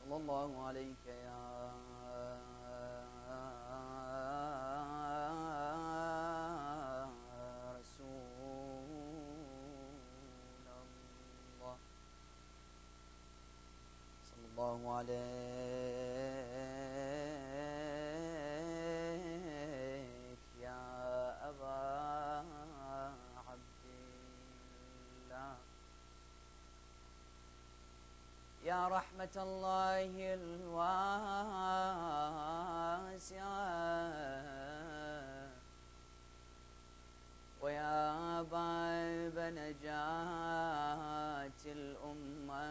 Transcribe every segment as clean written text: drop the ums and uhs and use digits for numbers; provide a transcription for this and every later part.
صلى الله عليك يا رسول الله، صلى الله عليك يا أبا عبد الله، يا رحمة الله الواسعة، ويا باب نجاة الأمة،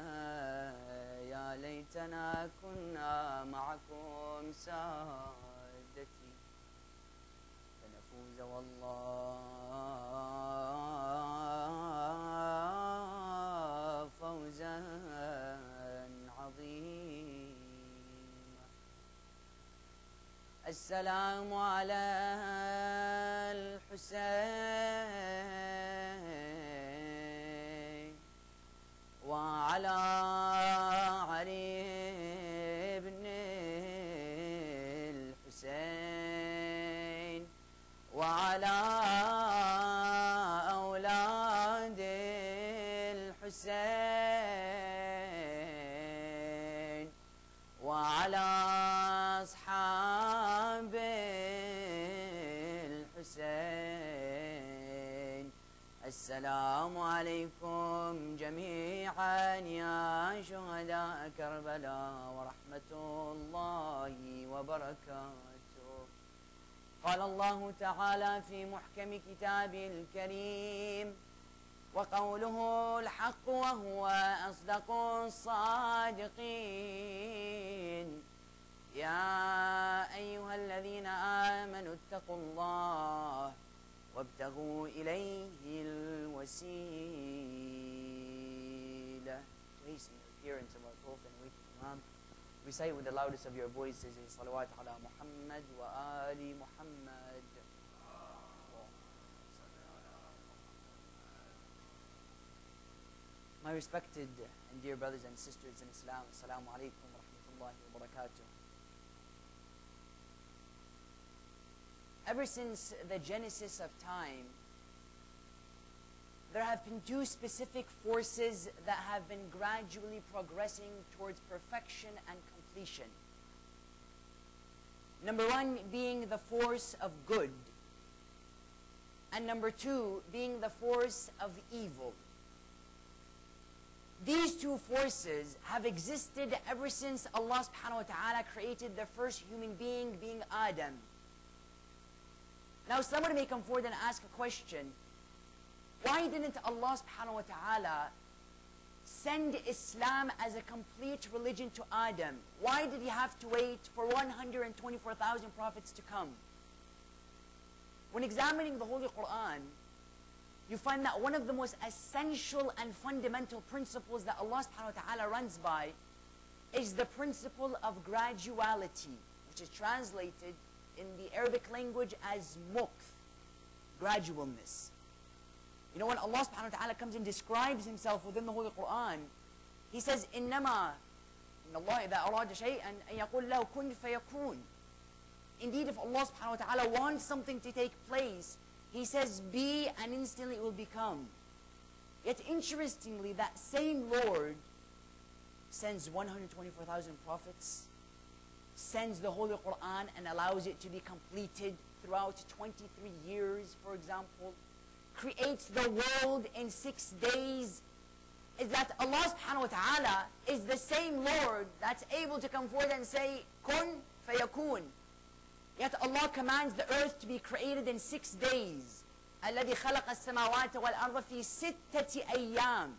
يا ليتنا كنا معكم سادتي فنفوز والله فوزا عظيما. السلام على الحسين وعلى علي بن الحسين وعلى أولاد الحسين وعلى أصحاب الحسين. السلام عليكم جميعا يا شهداء كربلاء ورحمة الله وبركاته. قال الله تعالى في محكم كتابه الكريم: وقوله الحق وهو أصدق الصادقين. يا أيها الذين آمنوا اتقوا الله وابتغوا إليه الوسيلة. Hasten your appearance of our Prophet and waiting Imam. Recite with the loudest of your voices a salawat ala Muhammad wa ali Muhammad. My respected and dear brothers and sisters in Islam, Assalamu alaikum wa rahmatullahi wa barakatuh. Ever since the genesis of time, there have been two specific forces that have been gradually progressing towards perfection and completion. Number one being the force of good, and number two being the force of evil. These two forces have existed ever since Allah subhanahu wa ta'ala created the first human being Adam. Now somebody may come forward and ask a question: why didn't Allah subhanahu wa ta'ala send Islam as a complete religion to Adam? Why did he have to wait for 124,000 prophets to come? When examining the Holy Quran, you find that one of the most essential and fundamental principles that Allah subhanahu wa ta'ala runs by is the principle of graduality, which is translated in the Arabic language as mukth, gradualness. You know, when Allah subhanahu wa ta'ala comes and describes himself within the Holy Quran, he says, إِنَّمَا إِنَّ اللَّهَ إِذَا أَرَادَ شَيْئًا أَن يَقُولَ لَهُ كُنْ فَيَكُونَ. Indeed, if Allah subhanahu wa ta'ala wants something to take place, he says, be, and instantly it will become. Yet interestingly, that same Lord sends 124,000 prophets, sends the Holy Quran and allows it to be completed throughout 23 years, for example, creates the world in 6 days. Is that Allah subhanahu wa ta'ala is the same Lord that's able to come forward and say, kun fayakun. Yet Allah commands the earth to be created in 6 days. الَّذِي خَلَقَ السَّمَاوَاتِ وَالْأَرْضَ فِي سِتَّةِ أَيَّامٍ.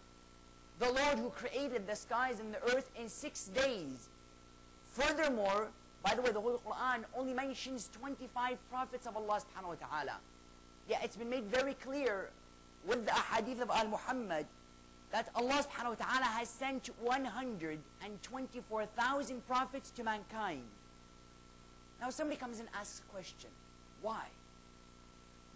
The Lord who created the skies and the earth in 6 days. Furthermore, by the way, the Holy Quran only mentions 25 prophets of Allah subhanahu wa ta'ala. Yeah, it's been made very clear with the ahadith of Al-Muhammad that Allah subhanahu wa ta'ala has sent 124,000 prophets to mankind. Now somebody comes and asks a question. Why?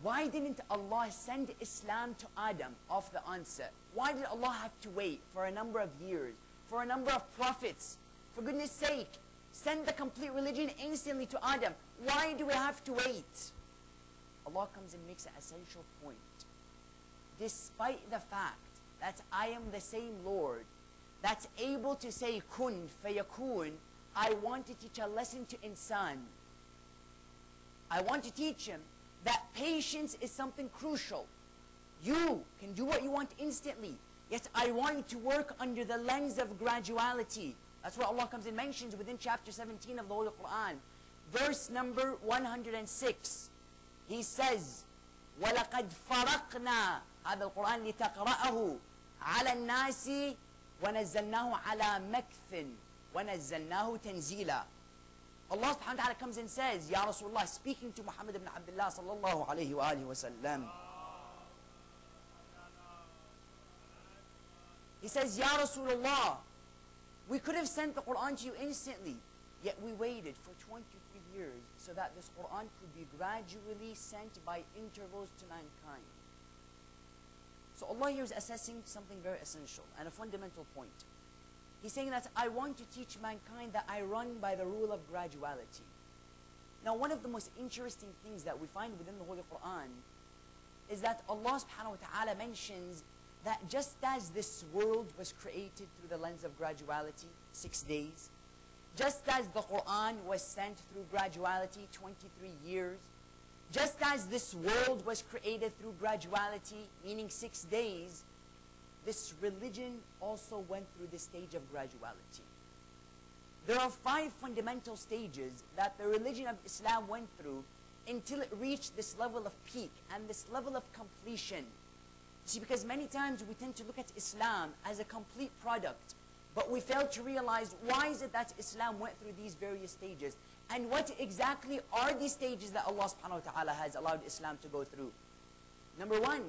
Why didn't Allah send Islam to Adam off the onset? Why did Allah have to wait for a number of years, for a number of prophets, For goodness sake, send the complete religion instantly to Adam. Why do we have to wait? Allah comes and makes an essential point. Despite the fact that I am the same Lord that's able to say kun fayakun, I want to teach a lesson to insan. I want to teach him that patience is something crucial. You can do what you want instantly. Yet I want you to work under the lens of graduality. That's what Allah comes and mentions within chapter 17 of the Holy Quran. Verse number 106. He says, وَلَقَدْ فَرَقْنَا هذا القرآن لِتَقْرَأَهُ عَلَى النَّاسِ وَنَزَّلْنَاهُ عَلَى مَكْثٍ وَنَزَّلْنَاهُ تَنزِيلًا. Allah subhanahu wa ta'ala comes and says, Ya Rasulullah, speaking to Muhammad ibn Abdullah sallallahu alayhi wa alihi wa sallam. He says, Ya Rasulullah, we could have sent the Quran to you instantly, yet we waited for 23 years so that this Quran could be gradually sent by intervals to mankind. So Allah here is assessing something very essential and a fundamental point. He's saying that I want to teach mankind that I run by the rule of graduality. Now, one of the most interesting things that we find within the Holy Quran is that Allah subhanahu wa ta'ala mentions that just as this world was created through the lens of graduality, 6 days, just as the Quran was sent through graduality, 23 years, just as this world was created through graduality, meaning 6 days, this religion also went through the stage of graduality. There are 5 fundamental stages that the religion of Islam went through until it reached this level of peak and this level of completion. See, because many times we tend to look at Islam as a complete product, but we fail to realize why is it that Islam went through these various stages, and what exactly are these stages that Allah subhanahu wa ta'ala has allowed Islam to go through. Number 1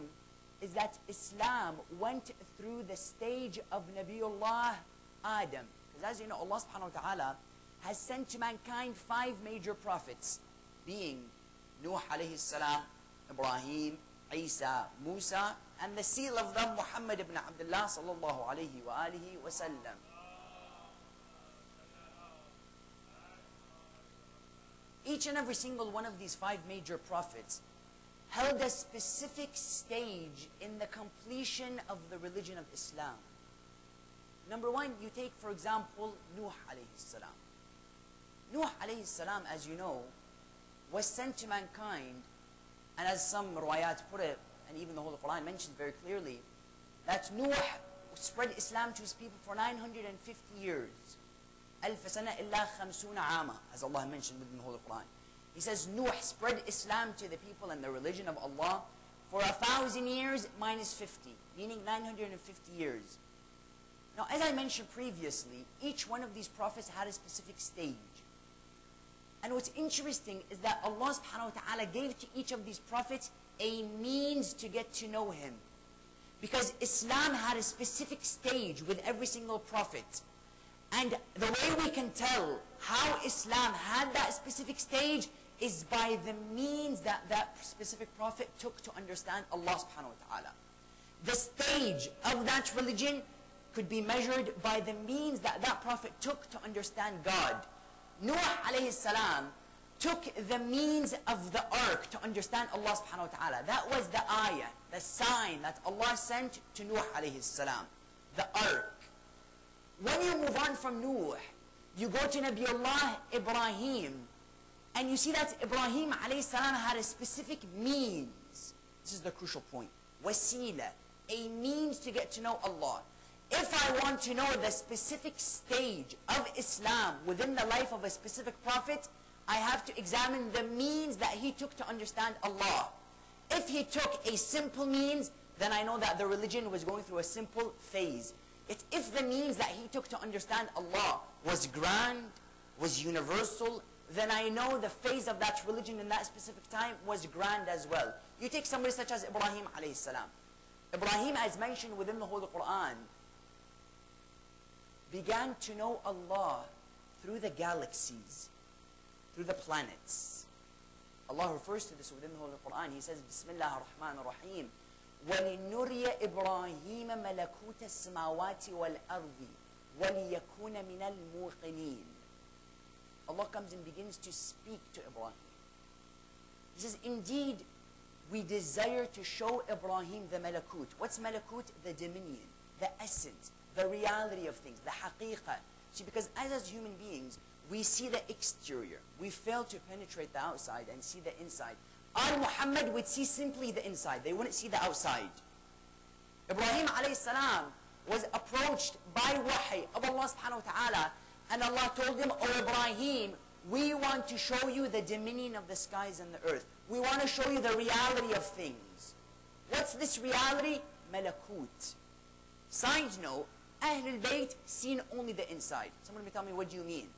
is that Islam went through the stage of Nabiullah Adam. Because as you know, Allah subhanahu wa ta'ala has sent to mankind 5 major prophets, being Nuh alayhi salam, Ibrahim, Isa, Musa, and the seal of them, Muhammad ibn Abdullah sallallahu alayhi wa alihi wa sallam. Each and every single one of these 5 major prophets held a specific stage in the completion of the religion of Islam. Number 1, you take, for example, Nuh alayhi salam. Nuh alayhi salam, as you know, was sent to mankind, and as some riwayat put it, and even the Holy Quran mentions very clearly, that Nuh spread Islam to his people for 950 years. ألف سنة إلا 50 عاما, as Allah mentioned within the Holy Quran. He says Nuh spread Islam to the people and the religion of Allah for 1,000 years minus 50, meaning 950 years. Now, as I mentioned previously, each one of these prophets had a specific stage. And what's interesting is that Allah subhanahu wa ta'ala gave to each of these prophets a means to get to know Him. Because Islam had a specific stage with every single prophet. And the way we can tell how Islam had that specific stage is by the means that that specific prophet took to understand Allah subhanahu wa ta'ala. The stage of that religion could be measured by the means that that prophet took to understand God. Nuh alayhi salam took the means of the ark to understand Allah subhanahu wa ta'ala. That was the ayah, the sign that Allah sent to Nuh alayhi salam, the ark. When you move on from Nuh, you go to Nabiullah Ibrahim, and you see that Ibrahim alayhi salam had a specific means. This is the crucial point. Wasila, a means to get to know Allah. If I want to know the specific stage of Islam within the life of a specific prophet, I have to examine the means that he took to understand Allah. If he took a simple means, then I know that the religion was going through a simple phase. If the means that he took to understand Allah was grand, was universal, then I know the phase of that religion in that specific time was grand as well. You take somebody such as Ibrahim alayhi salam. Ibrahim, as mentioned within the Holy Quran, began to know Allah through the galaxies, through the planets. Allah refers to this within the Holy Quran. He says, Bismillah ar-Rahman ar-Rahim, وَلِنُرِيَ إِبْرَاهِيمَ مَلَكُوتَ السَّمَاوَاتِ وَالْأَرْضِ وَلِيَكُونَ مِنَ الْمُوقِنِينَ. Allah comes and begins to speak to Ibrahim. He says, indeed, we desire to show Ibrahim the malakut. What's malakut? The dominion, the essence, the reality of things, the haqiqah. See, because as human beings, we see the exterior. We fail to penetrate the outside and see the inside. Muhammad would see simply the inside. They wouldn't see the outside. Ibrahim alayhi salam was approached by wahi of Allah subhanahu wa ta'ala, and Allah told him, "O Ibrahim, we want to show you the dominion of the skies and the earth. We want to show you the reality of things." What's this reality? Malakut. Side note, Ahlul Bayt seen only the inside. Someone may tell me, what do you mean?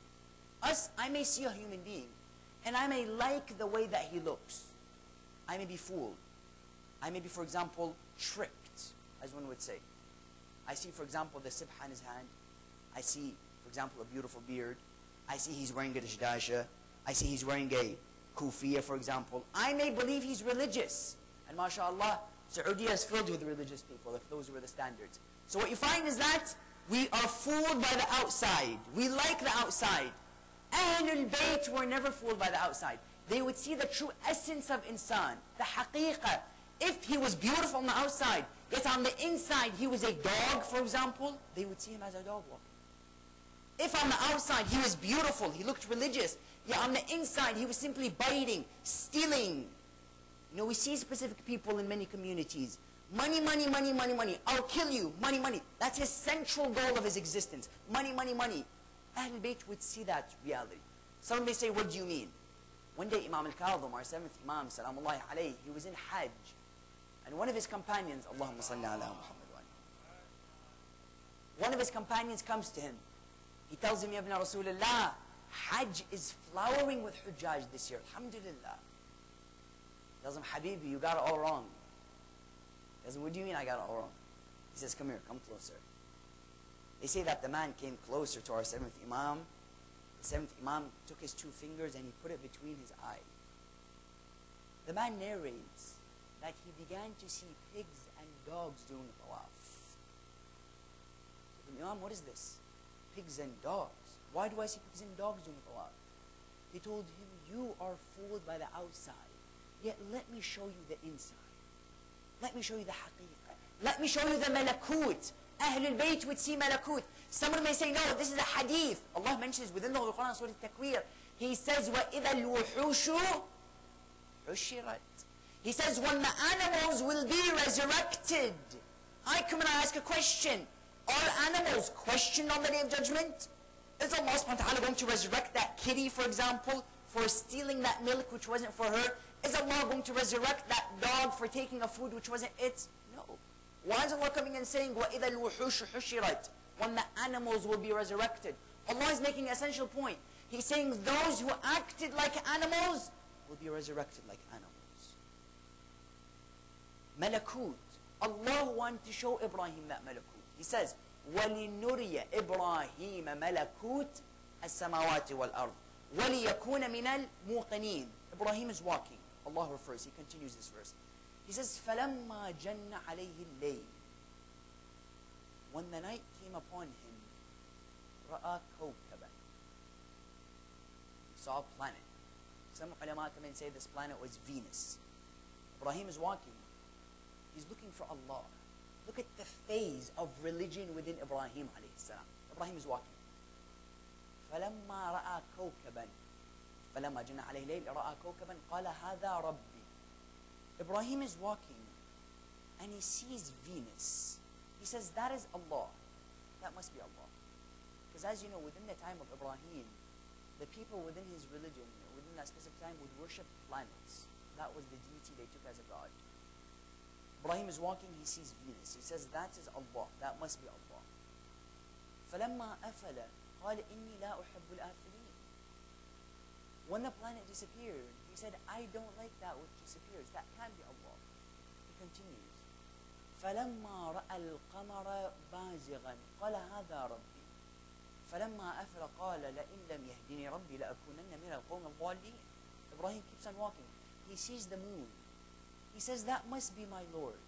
Us, I may see a human being, and I may like the way that he looks. I may be fooled. I may be, for example, tricked, as one would say. I see, for example, the sibha in his hand. I see, for example, a beautiful beard. I see he's wearing a dashdasha. I see he's wearing a kufiya, for example. I may believe he's religious. And mashallah, Saudi is filled with religious people, if those were the standards. So what you find is that we are fooled by the outside. We like the outside. Ahlul Bayt were never fooled by the outside. They would see the true essence of insan, the haqiqah. If he was beautiful on the outside, yet on the inside he was a dog, for example, they would see him as a dog walking. If on the outside he was beautiful, he looked religious, yet on the inside he was simply biting, stealing. You know, we see specific people in many communities. Money, money, money, money, money. I'll kill you. Money, money. That's his central goal of his existence. Money, money, money. Ahlul Bayt would see that reality. Someone may say, what do you mean? One day Imam al-Kadhim, our 7th Imam, salamullahi alayhi, he was in Hajj. And one of his companions, Allahumma salli ala Muhammad wa one of his companions comes to him. He tells him, Ya ibn Rasulullah, Hajj is flowering with Hujjaj this year. Alhamdulillah. He tells him, Habibi, you got it all wrong. He says, what do you mean I got it all wrong? He says, come here, come closer. They say that the man came closer to our 7th Imam. The 7th Imam took his 2 fingers and he put it between his eyes. The man narrates that he began to see pigs and dogs doing tawaf. So the Imam, what is this? Pigs and dogs. Why do I see pigs and dogs doing tawaf? He told him, you are fooled by the outside. Yet let me show you the inside. Let me show you the haqiqah. Let me show you the malakut. Ahlul Bayt would see malakut. Someone may say, no, this is a hadith. Allah mentions within the Quran, Surah Al-Takwir. He says, وَإِذَا الْوُحُوشُ حُشِرَتْ. He says, when the animals will be resurrected. I come and I ask a question. Are animals questioned on the Day of Judgment? Is Allah subhanahu wa ta'ala going to resurrect that kitty, for example, for stealing that milk which wasn't for her? Is Allah going to resurrect that dog for taking a food which wasn't its? No. Why is Allah coming and saying, وَإِذَا الْوُحُوشُ حُشِرَتْ? When the animals will be resurrected. Allah is making an essential point. He's saying those who acted like animals will be resurrected like animals. Malakut. Allah wanted to show Ibrahim that malakut. He says, وَلِنُرِيَ إِبْرَاهِيمَ مَلَكُوتَ السَّمَاوَاتِ وَالْأَرْضِ وَلِيَكُونَ مِنَ الْمُوقِنِينَ. Ibrahim is walking. Allah refers, he continues this verse. He says, فَلَمَّا جَنَّ عَلَيْهِ اللَّيْلِ. When the night came upon him, رَأَى كَوْكَبًا. He saw a planet. Some ulama come and say this planet was Venus. Ibrahim is walking. He's looking for Allah. Look at the phase of religion within Ibrahim alayhi salam. Ibrahim is walking. فَلَمَّا رَأَى كَوْكَبًا فَلَمَّا جَنَّ عَلَيْهِ اللَّيْلِ رَأَى كَوْكَبًا قَالَ هَذَا رَبِّي. Ibrahim is walking and he sees Venus. He says, that is Allah. That must be Allah. Because as you know, within the time of Ibrahim, the people within his religion, within that specific time, would worship planets. That was the deity they took as a god. Ibrahim is walking, he sees Venus. He says, that is Allah. That must be Allah. فَلَمَّا أَفَلَ قَالَ إِنِّي لَا أُحِبُّ الْآفِلِينَ. When the planet disappeared, he said, I don't like that which disappears. That can't be Allah. He continues. فَلَمَّا رَأَى الْقَمَرَ بَازِغًا قَالَ هَذَا رَبِّي. فَلَمَّا أَفْلَ قَالَ لَئِنْ لَمْ يَهْدِنِي رَبِّي لَأَكُونَنَّ مِنَ الْقَوْمِ الضَّالِّينَ. Ibrahim keeps on walking. He sees the moon. He says, that must be my Lord.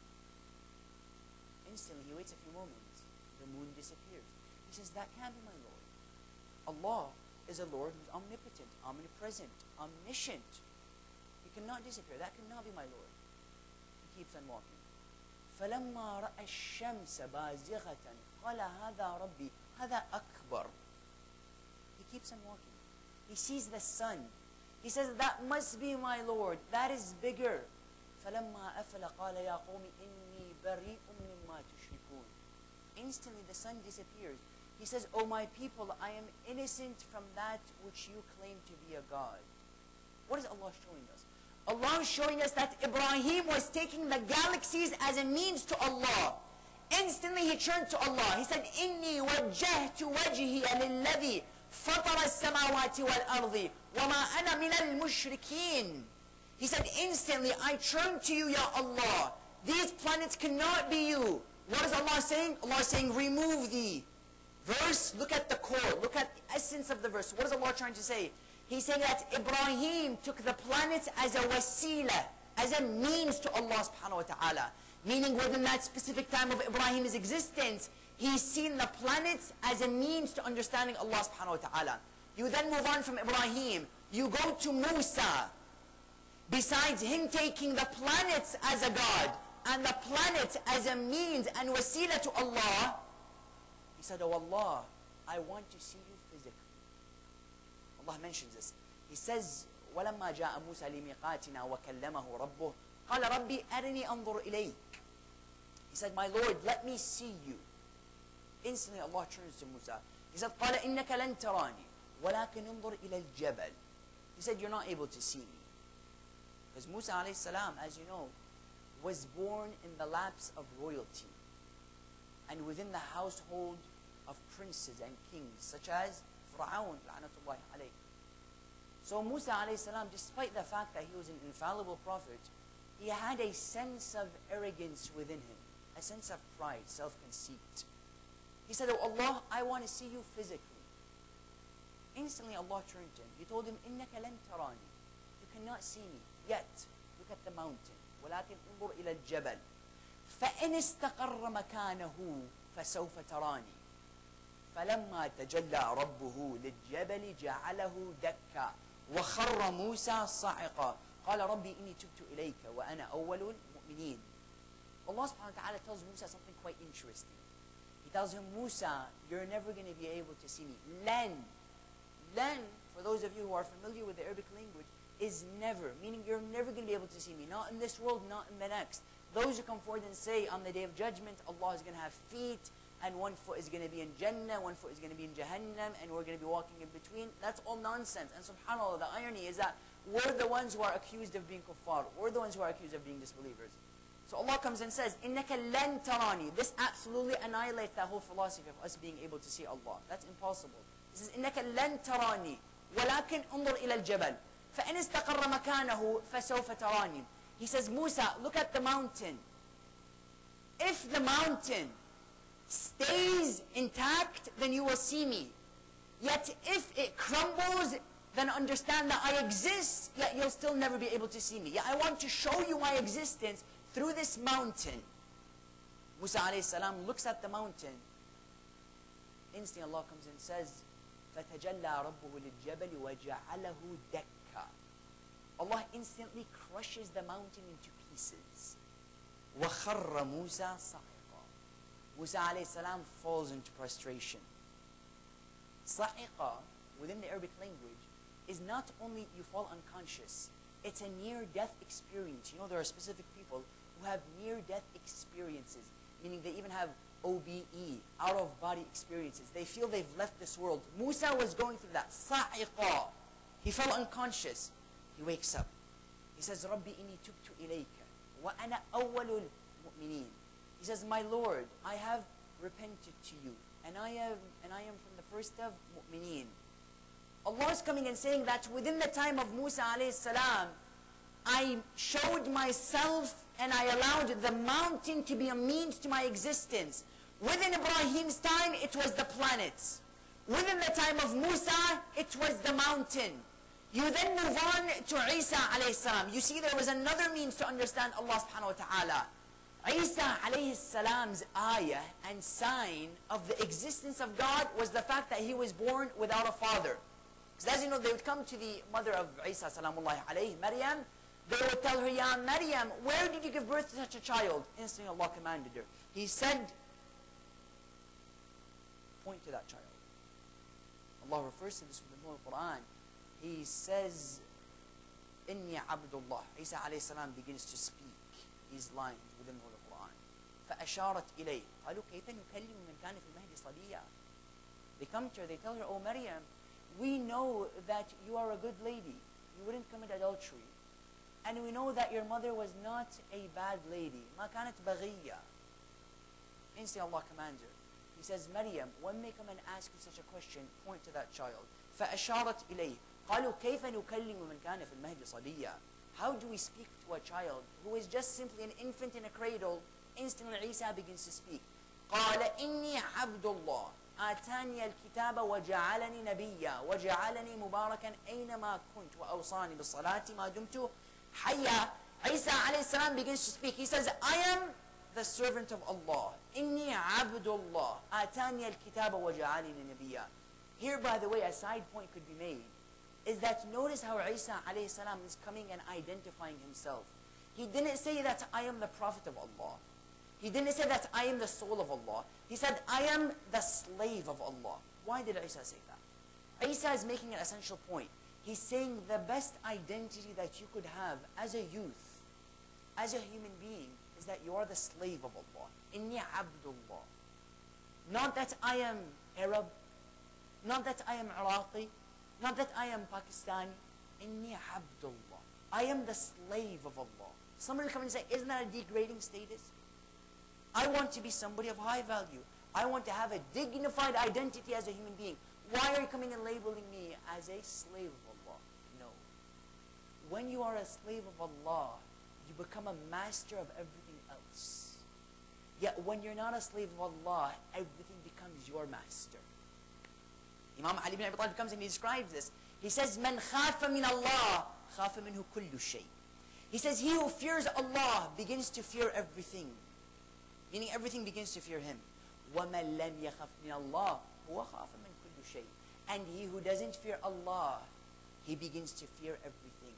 Instantly, he waits a few moments. The moon disappears. He says, that can't be my Lord. Allah is a Lord who's omnipotent, omnipresent, omniscient. He cannot disappear. That cannot be my Lord. He keeps on walking. فَلَمَّا رَأَى الشَّمْسَ بَازِغَةً قَالَ هَذَا رَبِّي هَذَا أَكْبَرُ. He keeps on walking. He sees the sun. He says, that must be my Lord. That is bigger. فَلَمَّا أَفَلَ قَالَ يَا قَوْمِ إِنِّي بَرِيءٌ مِّمَّا تُشْرِكُونَ. Instantly the sun disappears. He says, oh my people, I am innocent from that which you claim to be a God. What is Allah showing us? Allah is showing us that Ibrahim was taking the galaxies as a means to Allah. Instantly he turned to Allah. He said, إِنِّي وَجَّهْتُ وَجْهِيَ لِلَّذِي فَطَرَ السَّمَاوَاتِ وَالْأَرْضِ وَمَا أَنَا مِنَ الْمُشْرِكِينَ. He said, instantly, I turn to you, Ya Allah. These planets cannot be you. What is Allah saying? Allah is saying, remove the verse. Look at the core. Look at the essence of the verse. What is Allah trying to say? He's saying that Ibrahim took the planets as a wasila, as a means to Allah subhanahu wa ta'ala. Meaning within that specific time of Ibrahim's existence, he's seen the planets as a means to understanding Allah subhanahu wa ta'ala. You then move on from Ibrahim. You go to Musa. Besides him taking the planets as a God, and the planets as a means and wasila to Allah, he said, oh Allah, I want to see you physically. Allah mentions this. He says, وَلَمَّا جَاءَ مُوسَى لِمِيقَاتِنَا وَكَلَّمَهُ رَبُّهُ قَالَ رَبِّي أَرِنِي أَنظُرْ إِلَيْكَ. He said, my Lord, let me see you. Instantly Allah turns to Musa. He said, قَالَ إِنَّكَ لَن تَرَانِي وَلَكِنْ انظُرْ إِلَى الْجَبَلِ. He said, you're not able to see me. Because Musa alayhi salam, as you know, was born in the laps of royalty and within the household of princes and kings, such as Fir'aun, la'natullahi alayhi. So Musa alayhi salam, despite the fact that he was an infallible prophet, he had a sense of arrogance within him, a sense of pride, self-conceit. He said, oh Allah, I want to see you physically. Instantly Allah turned to him. He told him, إِنَّكَ لَن تَرَانِي. You cannot see me yet. Look at the mountain. ولكن انظر إلى الجبل فإن استقر مكانه فسوف تراني فلما تجلى ربه للجبل جعله دكا وخر موسى صعقا قال ربي إني تبت إليك وأنا أول المؤمنين. Allah subhanahu wa ta'ala tells Musa something quite interesting. He tells him, Musa, you're never going to be able to see me. Len, for those of you who are familiar with the Arabic language, is never, meaning you're never going to be able to see me. Not in this world, not in the next. Those who come forward and say on the Day of Judgment, Allah is going to have feet, and one foot is going to be in Jannah, one foot is going to be in Jahannam, and we're going to be walking in between. That's all nonsense. And subhanAllah, the irony is that we're the ones who are accused of being kuffar. We're the ones who are accused of being disbelievers. So Allah comes and says, إِنَّكَ لَن تَرَانِي. This absolutely annihilates that whole philosophy of us being able to see Allah. That's impossible. He says, إِنَّكَ لَن تَرَانِي وَلَكِنْ انظُرْ إِلَى الْجَبَلِ فَإِنِ اسْتَقَرَّ مَكَانَهُ فَسَوْفَ تَرَانِي. He says, Musa, look at the mountain. If the mountain stays intact, then you will see me. Yet if it crumbles, then understand that I exist, yet you'll still never be able to see me. Yet I want to show you my existence through this mountain. Musa alayhi salam looks at the mountain. Instantly Allah comes and says, فَتَجَلَّى رَبُّهُ لِلْجَبَلِ وَجَعَلَهُ دَكًّا. Allah instantly crushes the mountain into pieces. وَخَرَّ مُوسَى صَعِقًا. Musa alayhi salam falls into prostration. Sa'iqa, within the Arabic language, is not only you fall unconscious, it's a near-death experience. You know, there are specific people who have near-death experiences, meaning they even have OBE, out-of-body experiences. They feel they've left this world. Musa was going through that. Sa'iqa. He fell unconscious. He wakes up. He says, Rabbi inni tubtu ilayka wa ana awwalul mu'mineen. He says, my Lord, I have repented to you, and I am from the first of mu'mineen. Allah is coming and saying that within the time of Musa alayhi salam, I showed myself and I allowed the mountain to be a means to my existence. Within Ibrahim's time, it was the planets. Within the time of Musa, it was the mountain. You then move on to Isa alayhi salam. You see, there was another means to understand Allah subhanahu wa ta'ala. Isa alayhi salam's ayah and sign of the existence of God was the fact that he was born without a father. Because as you know, they would come to the mother of Isa salamullahi alayhi, Maryam. They would tell her, Ya Maryam, where did you give birth to such a child? Instantly Allah commanded her. He said, point to that child. Allah refers to this in the Holy Quran. He says, Inni Abdullah. Isa alayhi salam begins to speak these lines within the Holy Quran. فَأَشَارَتْ إِلَيْهِ قَالُوا كَيْفَ نُكَلِّمُ مَنْ كَانَ فِي الْمَهْدِ صَبِيًّا. They come to her, they tell her, Oh Maryam, we know that you are a good lady. You wouldn't commit adultery. And we know that your mother was not a bad lady. مَا كَانَتْ بَغِيًّا. Instantly Allah commands her. He says, Maryam, when they come and ask you such a question, point to that child. فَأَشَارَتْ إِلَيْهِ قَالُوا كَيْفَ نُكَلِّمُ مَنْ كَانَ فِي الْمَهْدِ صَبِيًّا. How do we speak to a child who is just simply an infant in a cradle? Instantly Isa begins to speak. قَالَ إِنِّي عَبْدُ اللَّهِ آتَانِيَ الْكِتَابَ وَجَعَلَنِي نَبِيًّا وَجَعَلَنِي مُبَارَكًا أَيْنَمَا كُنْتُ وَأَوْصَانِي بِالصَّلَاةِ مَا دُمْتُ حَيًّا. Isa alayhi salam begins to speak. He says, I am the servant of Allah. إِنِّي عَبْدُ اللَّهِ آتَانِيَ الْكِتَابَ وَجَعَلَنِي نَبِيًّا. Here, by the way, a side point could be made, is that notice how Isa alayhi salam is coming and identifying himself. He didn't say that I am the prophet of Allah. He didn't say that I am the soul of Allah. He said, I am the slave of Allah. Why did Isa say that? Isa is making an essential point. He's saying the best identity that you could have as a youth, as a human being, is that you are the slave of Allah. Inni Abdullah. Not that I am Arab, not that I am Iraqi, not that I am Pakistani. Inni Abdullah. I am the slave of Allah. Somebody will come and say, isn't that a degrading status? I want to be somebody of high value. I want to have a dignified identity as a human being. Why are you coming and labeling me as a slave of Allah? No. When you are a slave of Allah, you become a master of everything else. Yet when you're not a slave of Allah, everything becomes your master. Imam Ali ibn Abi Talib comes and he describes this. He says, مَنْ خَافَ مِنَ اللَّهِ خَافَ مِنْهُ كُلُّ شَيْءٍ. He says, he who fears Allah begins to fear everything. Meaning everything begins to fear him. وَمَنْ لَمْ يَخَفْ مِنَ اللَّهِ هُوَ خَافَ مِنْ كُلُّ شَيْءٍ. And he who doesn't fear Allah, he begins to fear everything.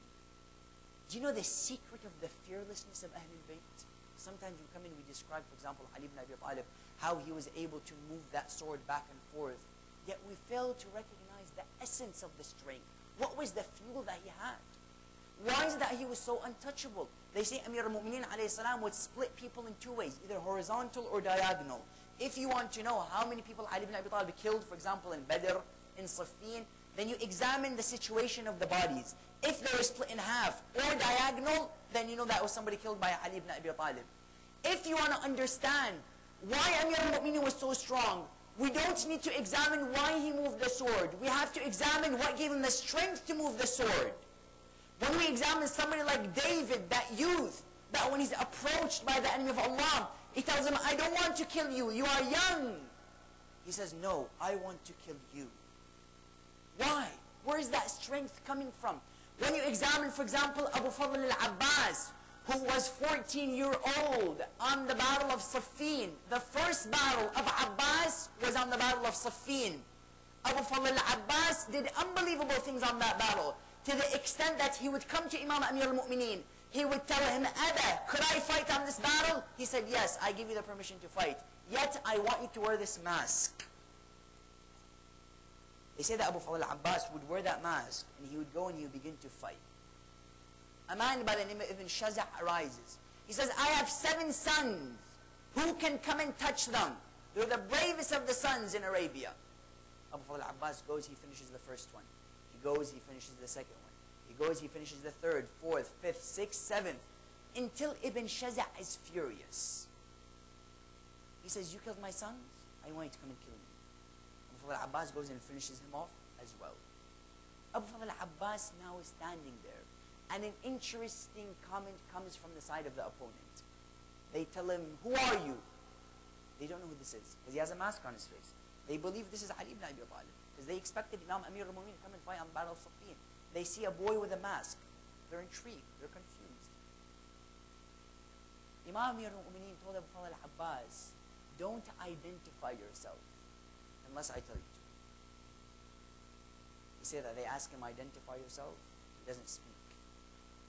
Do you know the secret of the fearlessness of Ahlul Bayt? Sometimes we come in, we describe, for example, Ali ibn Abi Talib, how he was able to move that sword back and forth. Yet we fail to recognize the essence of the strength. What was the fuel that he had? Why is it that he was so untouchable? They say Amir al-Mu'mineen alayhi salam would split people in two ways, either horizontal or diagonal. If you want to know how many people Ali ibn Abi Talib killed, for example, in Badr, in Siffin, then you examine the situation of the bodies. If they were split in half or diagonal, then you know that was somebody killed by Ali ibn Abi Talib. If you want to understand why Amir al-Mu'mineen was so strong, we don't need to examine why he moved the sword. We have to examine what gave him the strength to move the sword. When we examine somebody like David, that youth, that when he's approached by the enemy of Allah, he tells him, I don't want to kill you, you are young. He says, no, I want to kill you. Why? Where is that strength coming from? When you examine, for example, Abu Fadl al-Abbas, who was 14-year-old on the Battle of Siffin. The first battle of Abbas was on the Battle of Siffin. Abu Fadl al-Abbas did unbelievable things on that battle, to the extent that he would come to Imam Amir al-Mu'mineen. He would tell him, Abba, could I fight on this battle? He said, yes, I give you the permission to fight. Yet, I want you to wear this mask. They say that Abu Fadl al-Abbas would wear that mask, and he would go and he would begin to fight. A man by the name of Ibn Shaza' arises. He says, I have 7 sons. Who can come and touch them? They're the bravest of the sons in Arabia. Abu Fadl al-Abbas goes, he finishes the first one. He goes, he finishes the second one. He goes, he finishes the third, fourth, fifth, sixth, seventh, until Ibn Shaza' is furious. He says, you killed my sons? I want you to come and kill me. Abu Fadl al-Abbas goes and finishes him off as well. Abu Fadl al-Abbas now is standing there. And an interesting comment comes from the side of the opponent. They tell him, who are you? They don't know who this is, because he has a mask on his face. They believe this is Ali ibn Abi Talib, because they expected Imam Amir al-Mu'mineen to come and fight on the Battle of Siffin. They see a boy with a mask. They're intrigued. They're confused. Imam Amir al-Mu'mineen told Abu Fadl al-Abbas, don't identify yourself unless I tell you to. He said that they ask him, identify yourself. He doesn't speak.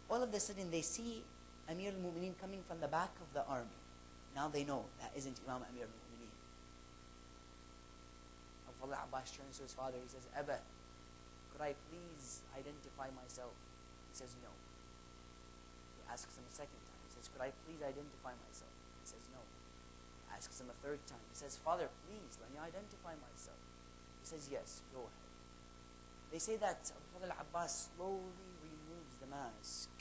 All of a sudden they see Amir al-Mu'mineen coming from the back of the army. Now they know that isn't Imam Amir al-Mu'mineen. Abu Fadl al-Abbas turns to his father. He says, Abba, could I please identify myself? He says, no. He asks him a second time. He says, could I please identify myself? He says, no. He asks him a third time. He says, Father, please, let me identify myself. He says, yes, go ahead. They say that Abu Fadl al-Abbas slowly removes the mask.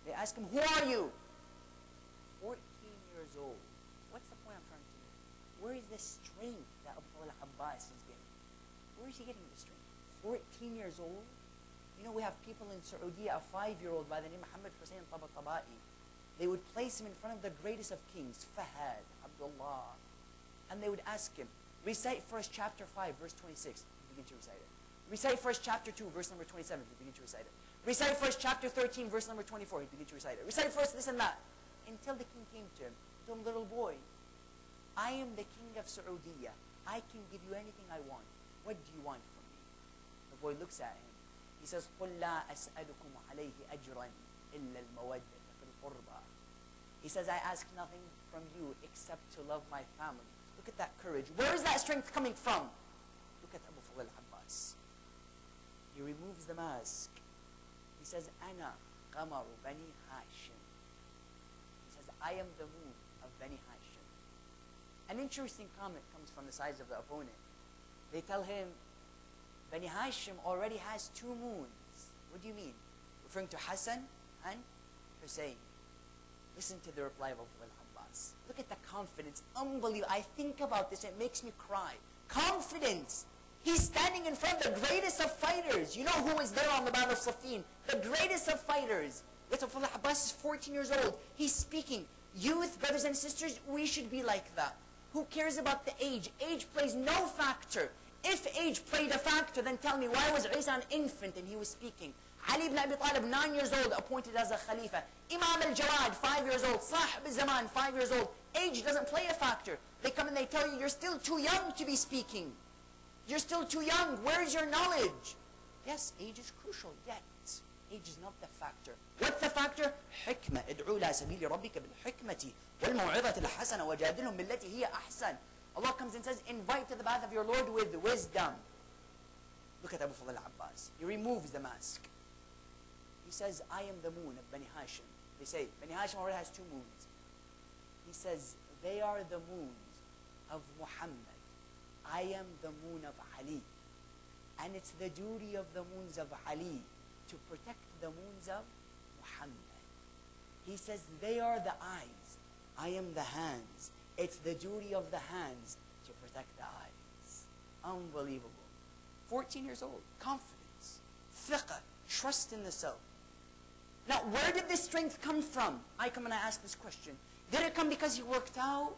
They ask him, who are you? 14 years old. What's the point I'm trying to make? Where is the strength that Abu Fadl al-Abbas is getting? Where is he getting the strength? 14 years old? You know, we have people in Saudi, a 5-year-old by the name of Muhammad Hussein Tabatabai. They would place him in front of the greatest of kings, Fahad, Abdullah. And they would ask him, recite first chapter 5, verse 26. He begin to recite it. Recite first chapter 2, verse number 27. He begin to recite it. Recite first chapter 13, verse number 24. He begin to recite it. Recite first this and that. Until the king came to him. He told him, little boy, I am the king of Saudi. I can give you anything I want. What do you want from me? The boy looks at him. He says, قُلْ لَا أَسْأَلُكُمْ عَلَيْهِ أَجْرًا إِلَّا الْمَوَدَّةَ فِي الْقُرْبَى. He says, I ask nothing from you except to love my family. Look at that courage. Where is that strength coming from? Look at Abu Fadl al-Abbas. He removes the mask. He says, أَنَا قَمَرُ بَنِي هَاشِمٍ. He says, I am the moon of Bani Hashim. An interesting comment comes from the sides of the opponent. They tell him, Bani Hashim already has 2 moons. What do you mean? Referring to Hassan and Hussein. Listen to the reply of Abu Fadl al-Abbas. Look at the confidence. Unbelievable. I think about this, it makes me cry. Confidence. He's standing in front of the greatest of fighters. You know who was there on the battle of Siffin? The greatest of fighters. Yet Abu Fadl al-Abbas is 14 years old. He's speaking. Youth, brothers and sisters, we should be like that. Who cares about the age? Age plays no factor. If age played a factor, then tell me, why was Isa an infant and he was speaking? Ali ibn Abi Talib, 9 years old, appointed as a Khalifa. Imam al-Jawad, 5 years old. Sahib al-Zaman, 5 years old. Age doesn't play a factor. They come and they tell you, you're still too young to be speaking. You're still too young. Where's your knowledge? Yes, age is crucial, yet age is not the factor. What's the factor? حكمة. ادعو إلى سبيل ربك بالحكمة والموعظة الحسنة وجادلهم بالتي هي أحسن. Allah comes and says, invite to the path of your Lord with wisdom. Look at Abu Fadl al-Abbas. He removes the mask. He says, I am the moon of Bani Hashim. They say, Bani Hashim already has 2 moons. He says, they are the moons of Muhammad. I am the moon of Ali. And it's the duty of the moons of Ali to protect the moons of Muhammad. He says, they are the eyes. I am the hands. It's the duty of the hands to protect the eyes. Unbelievable. 14 years old. Confidence. Fiqh. Trust in the self. Now, where did this strength come from? I come and I ask this question. Did it come because he worked out?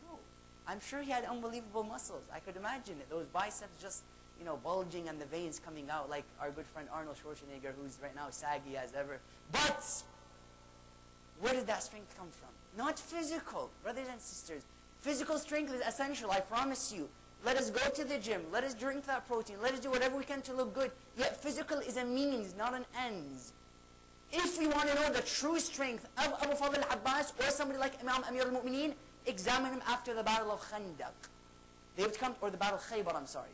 No. I'm sure he had unbelievable muscles. I could imagine it. Those biceps just, you know, bulging and the veins coming out like our good friend Arnold Schwarzenegger, who's right now saggy as ever. But where did that strength come from? Not physical, brothers and sisters. Physical strength is essential, I promise you. Let us go to the gym. Let us drink that protein. Let us do whatever we can to look good. Yet physical is a means, not an ends. If we want to know the true strength of Abu Fadl al-Abbas or somebody like Imam Amir al-Mu'mineen, examine him after the battle of Khandaq. They would come, or the battle of Khaybar, I'm sorry.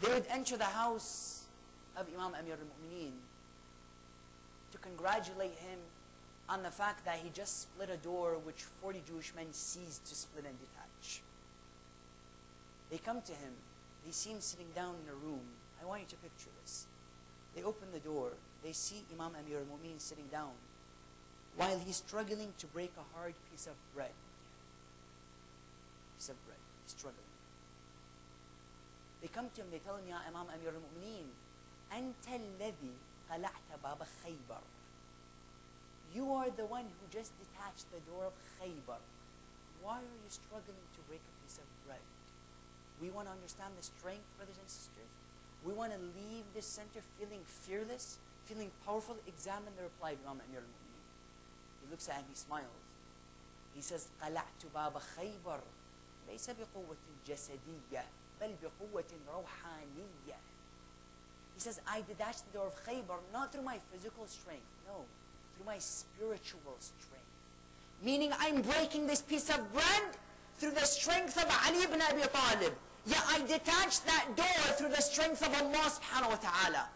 They would enter the house of Imam Amir al-Mu'mineen to congratulate him on the fact that he just split a door which 40 Jewish men seized to split and detach. They come to him. They see him sitting down in a room. I want you to picture this. They open the door. They see Imam Amir al-Mu'mineen sitting down while he's struggling to break a hard piece of bread. Piece of bread. He's struggling. They come to him. They tell him, Ya Imam Amir al-Mu'mineen, أنت الذي قلعت باب خيبر. You are the one who just detached the door of Khaybar. Why are you struggling to break a piece of bread? We want to understand the strength, brothers and sisters. We want to leave this center feeling fearless, feeling powerful. Examine the reply of Imam Amir al-Mu'mineen. He looks at him, he smiles. He says, قَلَعْتُ بَابَ خَيْبَرَ لَيْسَ بِقُوَّةٍ جَسَدِيَّةٍ بَلْ بِقُوَّةٍ رَوْحَانِيَّةٍ. He says, I detached the door of Khaybar not through my physical strength, no, through my spiritual strength. Meaning I'm breaking this piece of bread through the strength of Ali ibn Abi Talib. Yeah, I detached that door through the strength of Allah subhanahu wa ta'ala.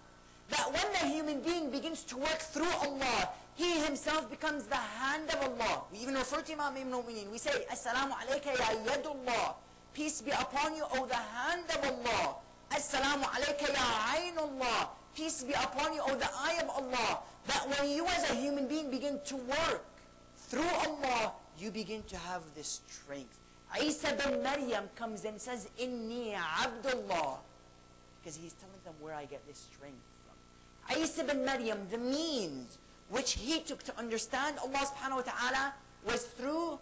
That when the human being begins to work through Allah, he himself becomes the hand of Allah. We even refer to Imam Ibn Mu'mineen. We say, Assalamu alayka ya yadullah. Peace be upon you, O the hand of Allah. Assalamu alayka ya aynullah. Peace be upon you, O the eye of Allah. That when you as a human being begin to work through Allah, you begin to have this strength. Isa bin Maryam comes and says, Inni Abdullah. Because he's telling them where I get this strength from. Isa bin Maryam, the means which he took to understand Allah subhanahu wa ta'ala was through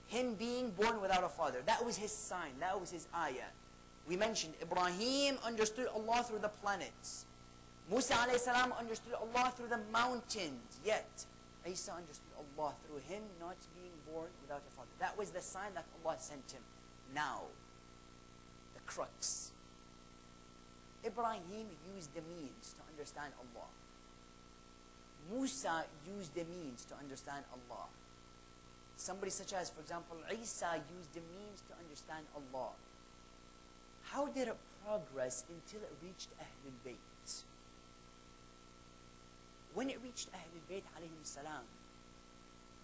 him being born without a father. That was his sign. That was his ayah. We mentioned Ibrahim understood Allah through the planets. Musa alayhi salam understood Allah through the mountains. Yet, Isa understood Allah through him not being born without a father. That was the sign that Allah sent him. Now, the crux. Ibrahim used the means to understand Allah. Musa used the means to understand Allah. Somebody such as, for example, Isa used the means to understand Allah. How did it progress until it reached Ahlul Bayt? When it reached Ahlul Bayt alayhim salam,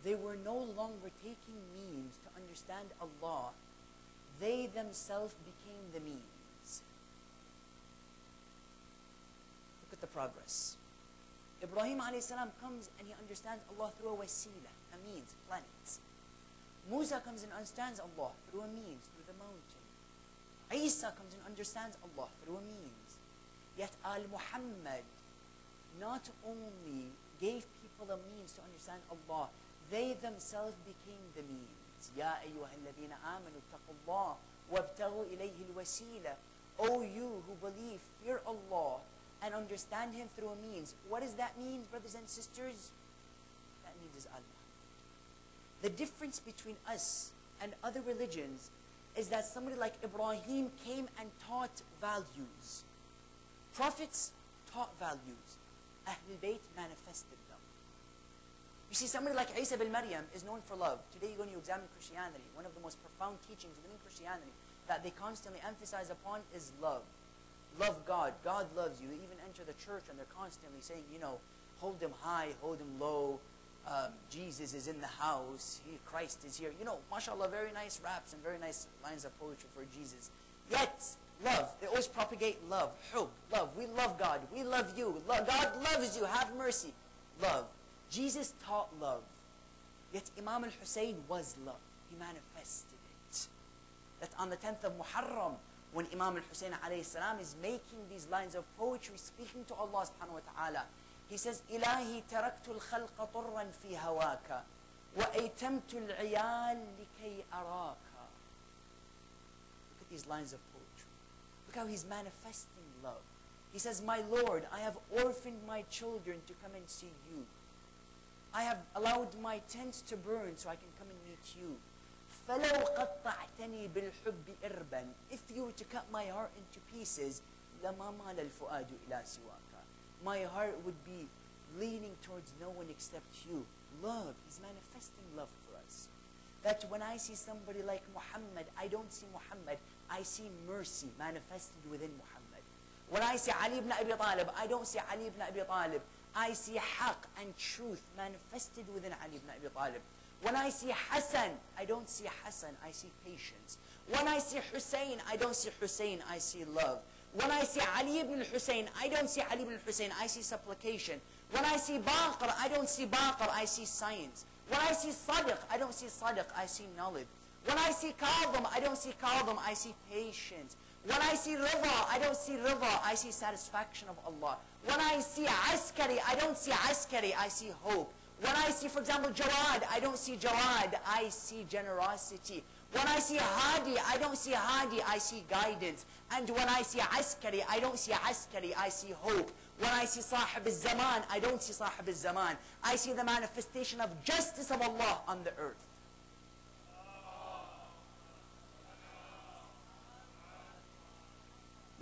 they were no longer taking means to understand Allah. They themselves became the means. Look at the progress. Ibrahim alayhi salam comes and he understands Allah through a wasila, a means, planets. Musa comes and understands Allah through a means, through the mountain. Isa comes and understands Allah through a means. Yet Al-Muhammad not only gave people a means to understand Allah, they themselves became the means. Ya ayyuhalladhina amanu taqullah wabtaghu ilayhi al-wasila. O you who believe, fear Allah and understand Him through a means. What does that mean, brothers and sisters? That means is Allah. The difference between us and other religions is that somebody like Ibrahim came and taught values. Prophets taught values. Ahlul Bayt manifested them. You see, somebody like Isa bin Maryam is known for love. Today you're going to examine Christianity. One of the most profound teachings within Christianity that they constantly emphasize upon is love. Love God. God loves you. You even enter the church and they're constantly saying, you know, hold Him high, hold Him low. Jesus is in the house. Christ is here. You know, mashallah, very nice raps and very nice lines of poetry for Jesus. Yet, love. They always propagate love. Hub, love. We love God. We love you. God loves you. Have mercy. Love. Jesus taught love. Yet Imam al-Hussein was love. He manifested it. That on the 10th of Muharram, when Imam al-Hussein alayhi salam is making these lines of poetry, speaking to Allah subhanahu wa ta'ala, he says, إلهي تركت الخلق طرا في هواك وأيتمت العيال لكي أراك. Look at these lines of poetry. Look how he's manifesting love. He says, my Lord, I have orphaned my children to come and see you. I have allowed my tents to burn so I can come and meet you. فلو قطعتني بالحب إربا. If you were to cut my heart into pieces, لما مال الفؤاد إلى سواك. My heart would be leaning towards no one except you. Love. He's manifesting love for us. That when I see somebody like Muhammad, I don't see Muhammad. I see mercy manifested within Muhammad. When I see Ali ibn Abi Talib, I don't see Ali ibn Abi Talib. I see haqq and truth manifested within Ali ibn Abi Talib. When I see Hassan, I don't see Hassan. I see patience. When I see Hussein, I don't see Hussein. I see love. When I see Ali ibn Hussein, I don't see Ali ibn Hussein, I see supplication. When I see Baqir, I don't see Baqir, I see science. When I see Sadiq, I don't see Sadiq, I see knowledge. When I see Kadhim, I don't see Kadhim, I see patience. When I see Rida, I don't see Rida, I see satisfaction of Allah. When I see Askari, I don't see Askari, I see hope. When I see, for example, Jawad, I don't see Jawad, I see generosity. When I see Hadi, I don't see Hadi, I see guidance. And when I see Askari, I don't see Askari, I see hope. When I see Sahib al-Zaman, I don't see Sahib al-Zaman. I see the manifestation of justice of Allah on the earth.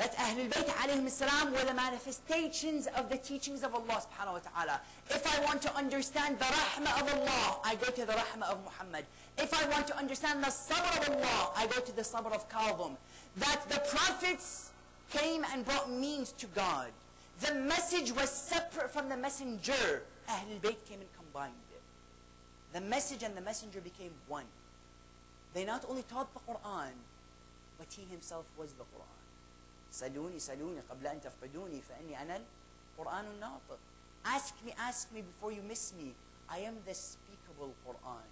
That Ahlul Bayt alayhim salam were the manifestations of the teachings of Allah subhanahu wa ta'ala. If I want to understand the rahmah of Allah, I go to the rahmah of Muhammad. If I want to understand the sabr of Allah, I go to the sabr of Kadhim. That the prophets came and brought means to God. The message was separate from the messenger. Ahlul Bayt came and combined it. The message and the messenger became one. They not only taught the Quran, but he himself was the Quran. سألوني سألوني قبل أن تفقدوني فإني أنا القرآن الناطق. Ask me before you miss me. I am the speakable Quran.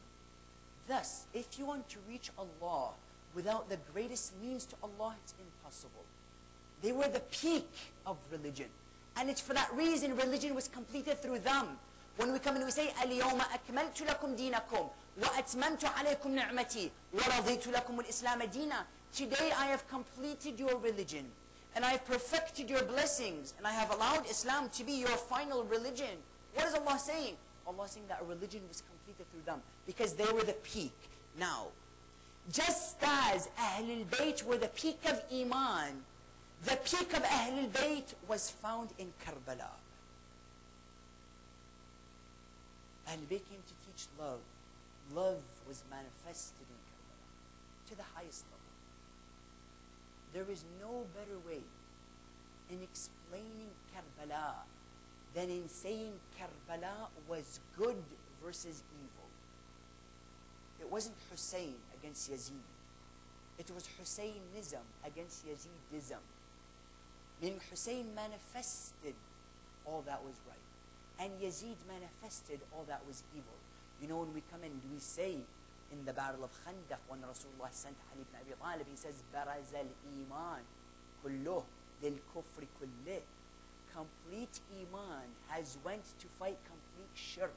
Thus, if you want to reach Allah without the greatest means to Allah, it's impossible. They were the peak of religion. And it's for that reason religion was completed through them. When we come and we say, اليوم أكملت لكم دينكم وأتممت عليكم نعمتي ورضيت لكم الإسلام دينا. Today I have completed your religion. And I have perfected your blessings. And I have allowed Islam to be your final religion. What is Allah saying? Allah is saying that a religion was completed through them. Because they were the peak. Now, just as Ahlul Bayt were the peak of Iman, the peak of Ahlul Bayt was found in Karbala. Ahlul Bayt came to teach love. Love was manifested in Karbala to the highest level. There is no better way in explaining Karbala than in saying Karbala was good versus evil. It wasn't Hussein against Yazid. It was Husseinism against Yazidism. Meaning Hussein manifested all that was right. And Yazid manifested all that was evil. You know, when we come in, we say in the Battle of Khandaq, when Rasulullah sent Ali ibn Abi Talib, he says, بَرَزَ الْإِيمَانِ كُلُّهُ لِلْكُفْرِ كُلِّهِ. Complete Iman has went to fight complete shirk.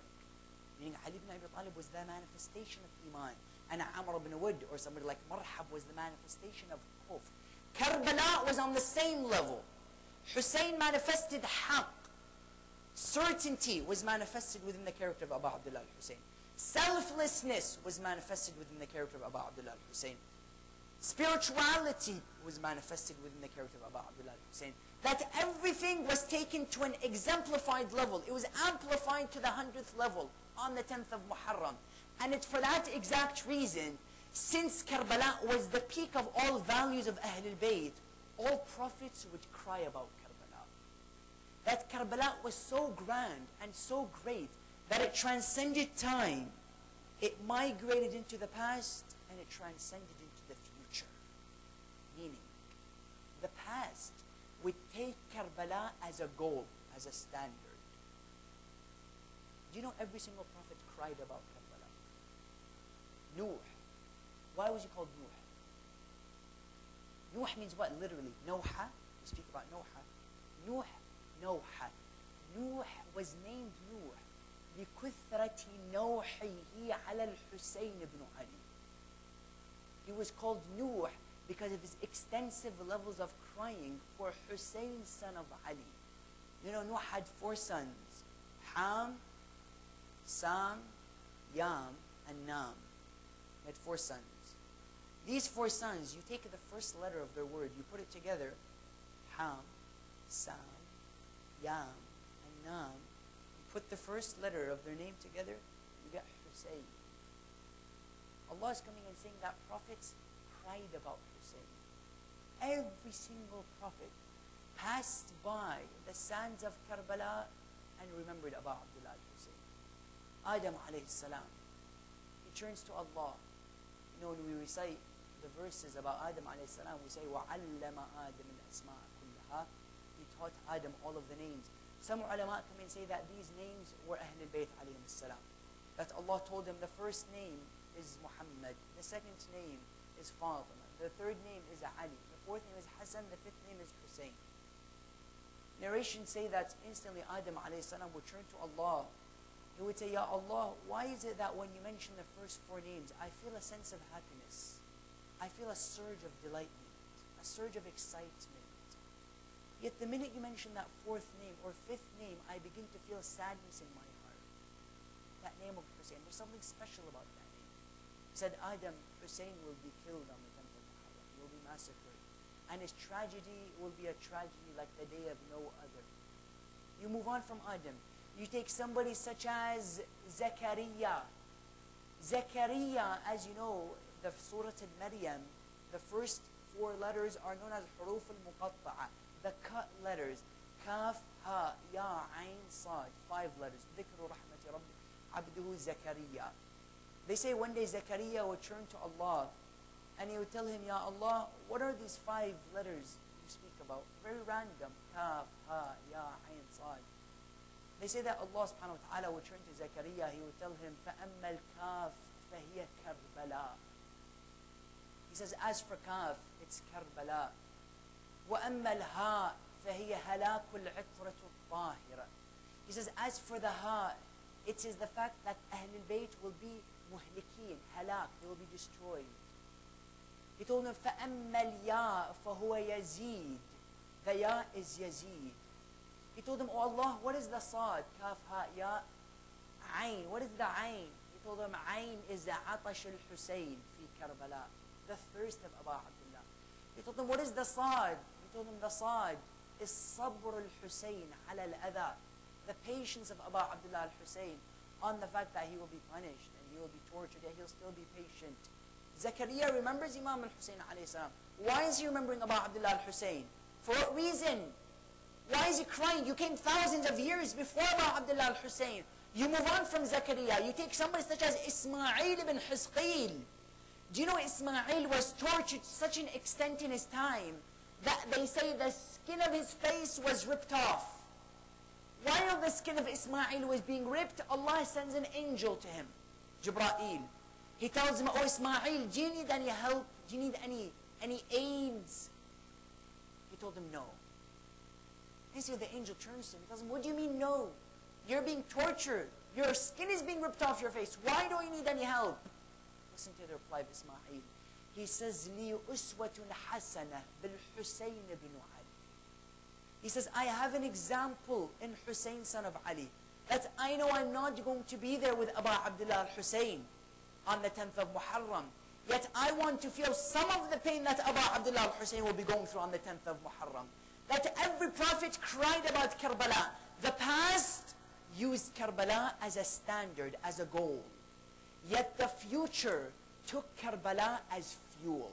Meaning Ali ibn Abi Talib was the manifestation of Iman. And Amr ibn Wud, or somebody like Marhab, was the manifestation of Kufr. Karbala was on the same level. Hussein manifested haqq. Certainty was manifested within the character of Abu Abdullah al-Hussein. Selflessness was manifested within the character of Abu Abdullah al-Hussein. Spirituality was manifested within the character of Abu Abdullah al-Hussein. That everything was taken to an exemplified level. It was amplified to the 100th level on the 10th of Muharram. And it's for that exact reason, since Karbala was the peak of all values of Ahlul Bayt, all prophets would cry about Karbala. That Karbala was so grand and so great that it transcended time. It migrated into the past and it transcended into the future. Meaning, the past would take Karbala as a goal, as a standard. Do you know every single prophet cried about Karbala? Nuh. Why was he called Nuh? Nuh means what? Literally, Noha. We speak about Noha. Nuh, Noha. Nuh was named Nuh لكثرة نوحه على الحسين بن علي. He was called Nuh because of his extensive levels of crying for Hussein, son of Ali. You know, Nuh had 4 sons. Ham, Sam, Yam, and Nam. He had 4 sons. These 4 sons, you take the first letter of their word, you put it together, Ham, Sam, Yam, and Nam. Put the first letter of their name together, you get Hussein. Allah is coming and saying that prophets cried about Hussein. Every single prophet passed by the sands of Karbala and remembered about Abdullah al-Hussein. Adam alayhi salam, he turns to Allah. You know, when we recite the verses about Adam alayhi salam, we say, وَعَلَّمَ آدَمَ الْأَسْمَاءَ كُلَّهَا. He taught Adam all of the names. Some ulama come and say that these names were Ahlul Bayt alayhim salam. That Allah told them the first name is Muhammad, the second name is Fatima, the third name is Ali, the fourth name is Hassan, the fifth name is Hussein. Narrations say that instantly Adam alayhi salam would turn to Allah. He would say, Ya Allah, why is it that when you mention the first 4 names, I feel a sense of happiness. I feel a surge of delightment, a surge of excitement. Yet the minute you mention that 4th name or 5th name, I begin to feel sadness in my heart. That name of Hussein, there's something special about that name. He said, Adam, Hussein will be killed on the 10th of Muharram. He will be massacred. and his tragedy will be a tragedy like the day of no other. You move on from Adam. You take somebody such as Zakaria. Zakaria, as you know, the Surah Al-Maryam, the first 4 letters are known as Huruf al-Muqatta'a, the cut letters. Kaf, Ha, Ya, Ain, Sad, 5 letters. Dhikru rahmati rabbi abduhu Zakaria. They say one day Zakaria would turn to Allah and he would tell him, Ya Allah, what are these 5 letters you speak about? Very random. Kaf, Ha, Ya, Ain, Sad. They say that Allah subhanahu wa ta'ala would turn to Zakaria, he would tell him, فَأَمَّا الْكَافِ فَهِيَ كَرْبَلَا. He says, as for Kaf, it's Karbala. وَأَمَّا الْهَا فَهِيَ هَلَاكُ الْعِطْرَةُ الطَّاهِرَةُ. He says, as for the Ha, it is the fact that Ahlul Bayt will be muhlikin, halak, they will be destroyed. He told him, فَأَمَّا الْيَا فَهُوَ يَزِيد. The Ya is Yazid. He told him, oh Allah, what is the Sad? Kaf, Ha, Ya, Ain. What is the Ain? He told him, Ain is the Atash al-Husayn fi Karbala, the thirst of Abu Abdullah. He told him, what is the Sad? He told him, the Sad is Sabr al-Husayn ala al-Adha, the patience of Abu Abdullah al-Husayn on the fact that he will be punished and he will be tortured, yet he'll still be patient. Zakaria remembers Imam al-Husayn alayhi salam. Why is he remembering Abu Abdullah al-Husayn? For what reason? Why is he crying? You came thousands of years before Abu Abdullah al-Husayn. You move on from Zakaria. You take somebody such as Ismail ibn Hisqeel. Do you know Ismail was tortured to such an extent in his time that they say the skin of his face was ripped off? While the skin of Ismail was being ripped, Allah sends an angel to him, Jibreel. He tells him, oh Ismail, do you need any help? Do you need any aids? He told him no. And so the angel turns to him. He tells him, what do you mean no? You're being tortured. Your skin is being ripped off your face. Why don't you need any help? Listen to the reply of Ismail. He says, لِي أُسْوَةٌ حَسَنَةٌ بِالْحُسَيْنِ بِنُ عَلِي. He says, I have an example in Hussein, son of Ali, that I know I'm not going to be there with Abu Abdullah al-Hussein on the 10th of Muharram. Yet I want to feel some of the pain that Abu Abdullah al-Hussein will be going through on the 10th of Muharram. That every prophet cried about Karbala. The past used Karbala as a standard, as a goal. Yet the future took Karbala as fuel.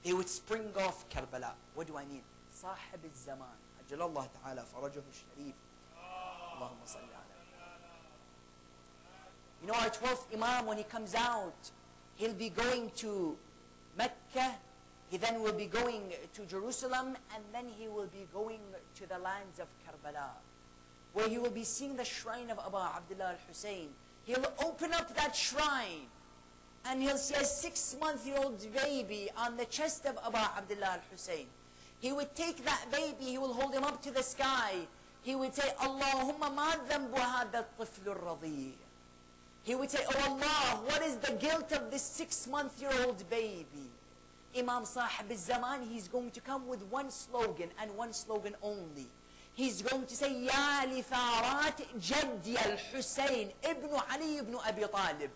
They would spring off Karbala. What do I mean? Sahib al-Zaman. Ajal Allah Ta'ala farajahu sharif. Allahumma salli ala. You know, our 12th Imam, when he comes out, he'll be going to Mecca. He then will be going to Jerusalem, and then he will be going to the lands of Karbala, where he will be seeing the shrine of Abu Abdullah al-Hussein. He'll open up that shrine, and he'll see a 6-month-old baby on the chest of Abu Abdullah al-Hussein. He would take that baby, he will hold him up to the sky. He would say, Allahumma ma dhanbu hadha at-tiflu ar-radhi'. He would say, oh Allah, what is the guilt of this 6-month-old baby? Imam Sahib al-Zaman, he's going to come with one slogan and one slogan only. He's going to say, Ya li tharat jaddi al-Husayn ibn Ali ibn Abi Talib.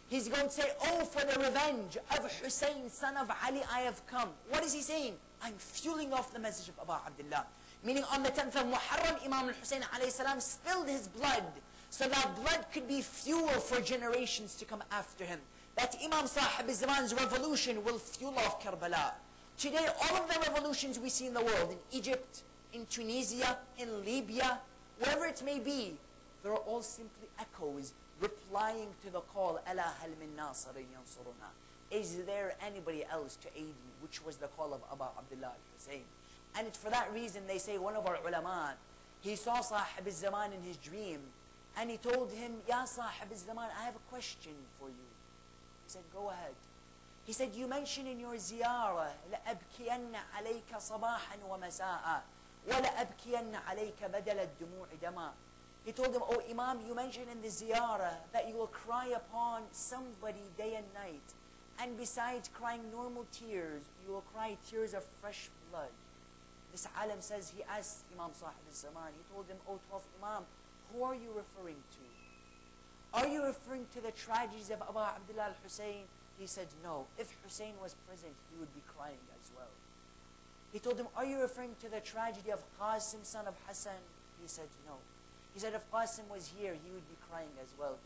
He's going to say, oh, for the revenge of Hussein, son of Ali, I have come. What is he saying? I'm fueling off the message of Abu Abdullah. Meaning on the 10th of Muharram, Imam al-Hussein alayhi salam spilled his blood, so that blood could be fuel for generations to come after him. That Imam Sahib al-Zaman's revolution will fuel off Karbala. Today, all of the revolutions we see in the world, in Egypt, in Tunisia, in Libya, wherever it may be, they're all simply echoes replying to the call, Ala hal min nasirin yansuruna. Is there anybody else to aid me? Which was the call of Abu Abdullah al-Hussein. And it's for that reason they say one of our ulama, he saw Sahib al-Zaman in his dream, and he told him, Ya Sahib al-Zaman, I have a question for you. He said, go ahead. He said, you mentioned in your ziyarah, لَأَبْكِيَنَّ عَلَيْكَ صَبَاحًا وَمَسَاءً وَلَأَبْكِيَنَّ عَلَيْكَ بَدَلَ الدُّمُوعِ دَمًا. He told him, oh Imam, you mentioned in the ziyarah that you will cry upon somebody day and night. And besides crying normal tears, you will cry tears of fresh blood. This alim says, he asked Imam Sahib al-Zaman, he told him, oh 12th Imam, who are you referring to? Are you referring to the tragedies of Abu Abdullah al-Hussein, He said, no. If Hussein was present, he would be crying as well. He told him, are you referring to the tragedy of Qasim, son of Hassan? He said, no. He said, if Qasim was here, he would be crying as well.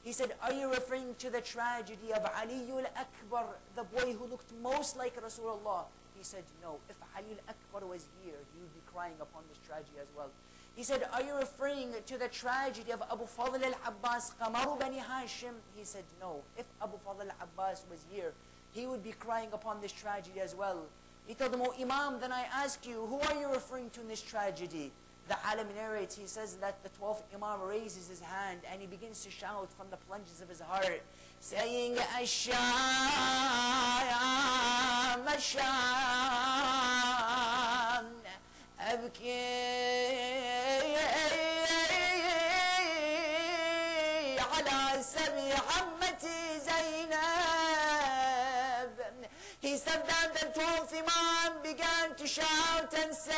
He said, are you referring to the tragedy of Ali al-Akbar, the boy who looked most like Rasulullah? He said, no. If Ali al-Akbar was here, he would be crying upon this tragedy as well. He said, are you referring to the tragedy of Abu Fadl al-Abbas, Qamaru Bani Hashim? He said, no. If Abu Fadl al-Abbas was here, he would be crying upon this tragedy as well. He told him, oh Imam, then I ask you, who are you referring to in this tragedy? The alim narrates, he says that the 12th Imam raises his hand and he begins to shout from the plunges of his heart, saying, Ash-Sham, Ash-Sham, Abki ala sabi ammati Zainab. He said that the 12th Imam began to shout and say,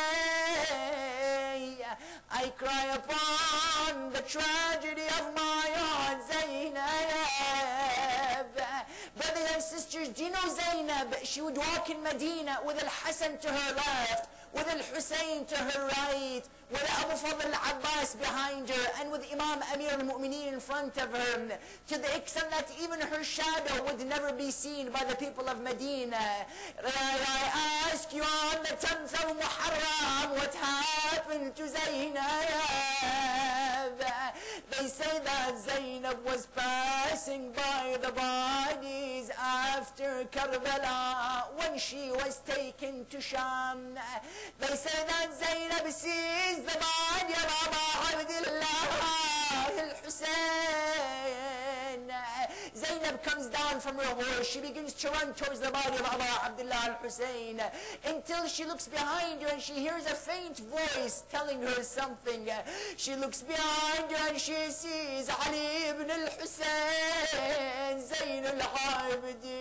I cry upon the tragedy of my aunt Zainab. Brothers and sisters, do you know Zainab? She would walk in Medina with Al-Hassan to her left, with Al-Hussein to her right, with Abu Fadl al-Abbas behind her, and with Imam Amir al-Mu'mineen in front of her, to the extent that even her shadow would never be seen by the people of Medina. I ask you, on the 10th of Muharram, what happened to Zainab? They say that Zainab was passing by the bodies after Karbala when she was taken to Sham. They say that Zainab sees the body of Abu Abdullah al-Hussein. Zainab comes down from her horse. She begins to run towards the body of Abu Abdullah al-Hussein until she looks behind her and she hears a faint voice telling her something. She looks behind her and she sees Ali ibn al-Hussein, Zain al-Abidin,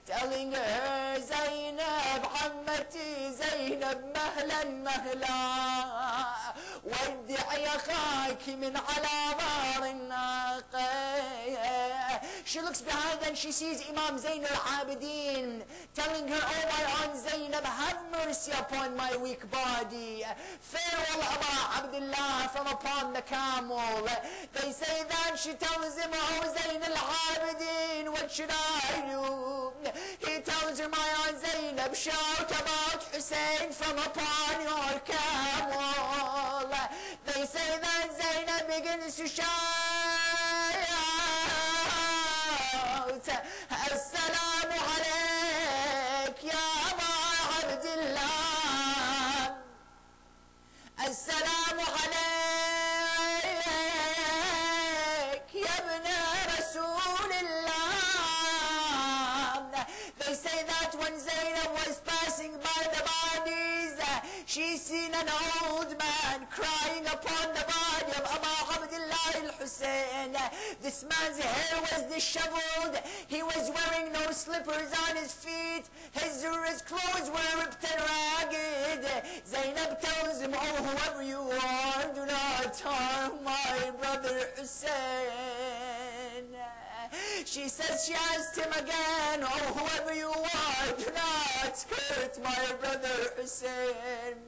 telling her, Zainab, Ammati Zainab, mahlan mahla, ودعي أخاك من على بار الناقة. She looks behind and she sees Imam Zain al-Abidin telling her, oh my aunt Zainab, have mercy upon my weak body. Farewell Abu Abdullah from upon the camel. They say that she tells him, oh Zain al-Abidin, what should I do? He tells her, my aunt Zainab, shout about Hussein from upon your camel. They say that Zainab begins to shout, As-salamu alayk ya Aba Abdullah, As-salamu alayk ya ibna Rasulillah. They say that when Zainab was passing by the bodies, she seen an old man crying upon the body of Abu Abdullah al-Hussein. This man's hair was disheveled. He was wearing no slippers on his feet. His clothes were ripped and ragged. Zainab tells him, oh, whoever you are, do not harm my brother Hussein. She says, she asked him again, oh, whoever you are, do not hurt my brother Hussein.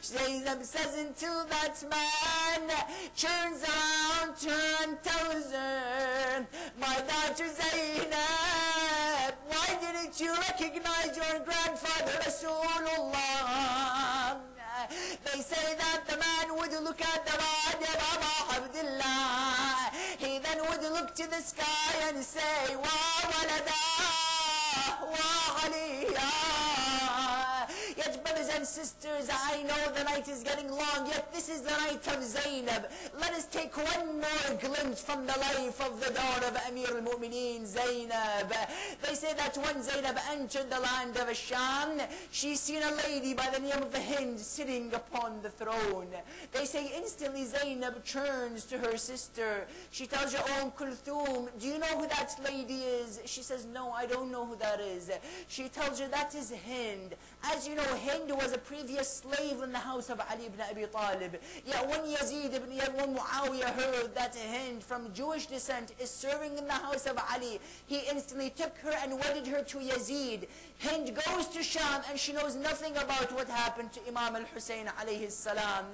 Zainab says, until that man turns around to her and tells her, my daughter Zainab, why didn't you recognize your grandfather Rasulullah? They say that the man would look at the body of Abu Abdullah. He then would look to the sky and say, Wa walada, wa aliyah. Yet, brothers and sisters, I know the night is getting long, yet this is the night of Zainab. Let us take one more glimpse from the life of the daughter of Amir al-Mu'mineen, Zainab. They say that when Zainab entered the land of Sham, she seen a lady by the name of Hind sitting upon the throne. They say instantly Zainab turns to her sister. She tells her, oh, Kulthum, do you know who that lady is? She says, no, I don't know who that is. She tells her, that is Hind. As you know, Hind was a previous slave slave in the house of Ali ibn Abi Talib. Yet when Muawiyah heard that Hind from Jewish descent is serving in the house of Ali, he instantly took her and wedded her to Yazid. Hind goes to Sham and she knows nothing about what happened to Imam al-Hussein alayhi salam.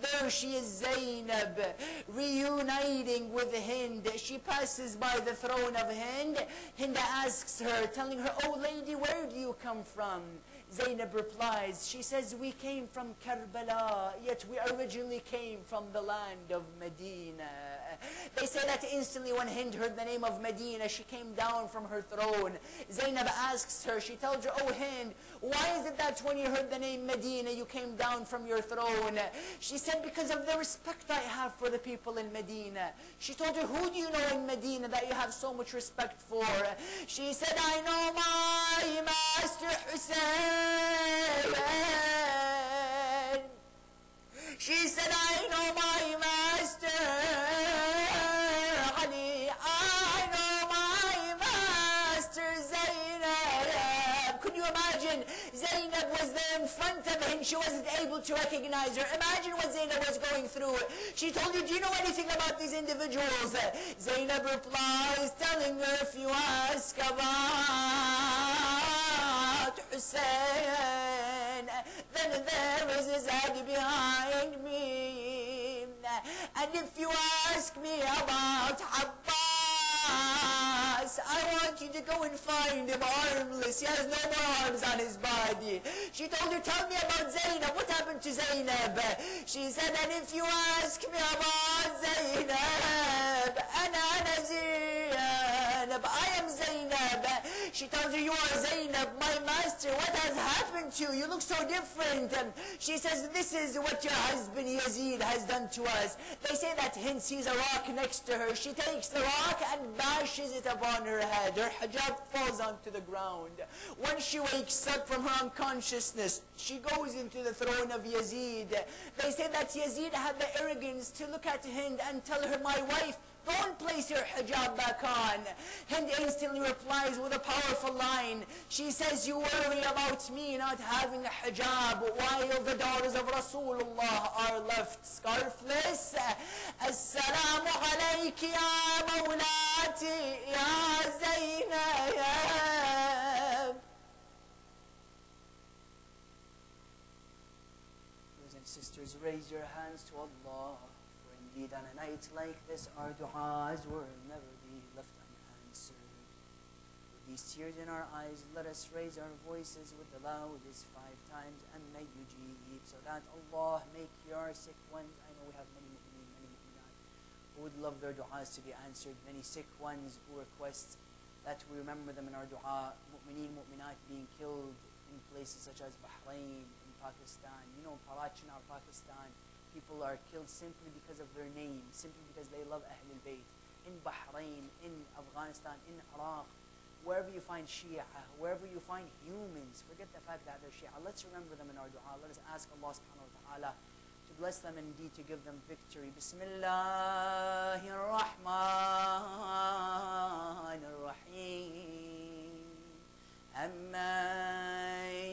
There she is, Zainab, reuniting with Hind. She passes by the throne of Hind. Hind asks her, telling her, "Oh lady, where do you come from?" Zainab replies, she says, "We came from Karbala, yet we originally came from the land of Medina." They say that instantly when Hind heard the name of Medina, she came down from her throne. Zainab asks her, she tells her, "Oh Hind, why is it that when you heard the name Medina, you came down from your throne?" She said, "Because of the respect I have for the people in Medina." She told her, "Who do you know in Medina that you have so much respect for?" She said, "I know my master Hussein." She said, "I know my master Ali. I know my master Zainab." Could you imagine? Zainab was there in front of him. She wasn't able to recognize her. Imagine what Zainab was going through. She told you, "Do you know anything about these individuals?" Zainab replies, telling her, "If you ask about Hussein, then there is a Zad behind me. And if you ask me about Abbas, I want you to go and find him armless. He has no more arms on his body." She told her, "Tell me about Zainab. What happened to Zainab?" She said, "And if you ask me about Zainab, Ana Zainab, I am Zainab." She tells her, "You are Zainab, my master. What has happened to you? You look so different." She says, "This is what your husband Yazid has done to us." They say that Hind sees a rock next to her. She takes the rock and bashes it upon her head. Her hijab falls onto the ground. When she wakes up from her unconsciousness, she goes into the throne of Yazid. They say that Yazid had the arrogance to look at Hind and tell her, "My wife, go and place your hijab back on." Hind instantly replies with a powerful line. She says, "You worry about me not having a hijab while the daughters of Rasulullah are left scarfless. Assalamu alayki ya mawlati ya Zainab." Brothers and sisters, raise your hands to Allah. Indeed, on a night like this, our du'as will never be left unanswered. With these tears in our eyes, let us raise our voices with the loudest 5 times, and may you jeep, so that Allah make your sick ones. I know we have many mu'mineen, many mu'minat who would love their du'as to be answered. Many sick ones who request that we remember them in our du'a. Mu'mineen, mu'minat being killed in places such as Bahrain, in Pakistan. You know, Karachi or Pakistan. People are killed simply because of their name, simply because they love Ahlul Bayt. In Bahrain, in Afghanistan, in Iraq, wherever you find Shia, wherever you find humans, forget the fact that they're Shia. Let's remember them in our dua. Let us ask Allah subhanahu wa ta'ala to bless them and indeed to give them victory. Bismillahir Rahmanir Rahim. Amma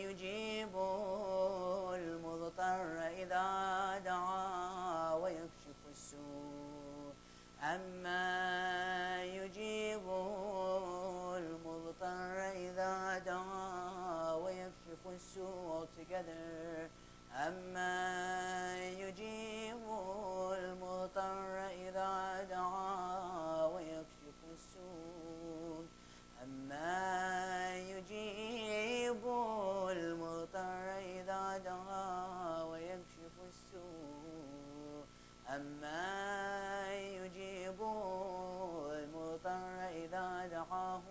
yujibu al-mudtar idha ويكشف السوء أما يجيب المضطر إذا دعا ويكشف السوء altogether أما يجيب المضطر إذا دعا ويكشف السوء أما يجيب المضطر إذا دعا ويكشف السوء أما يجيب المضطر إذا دعاه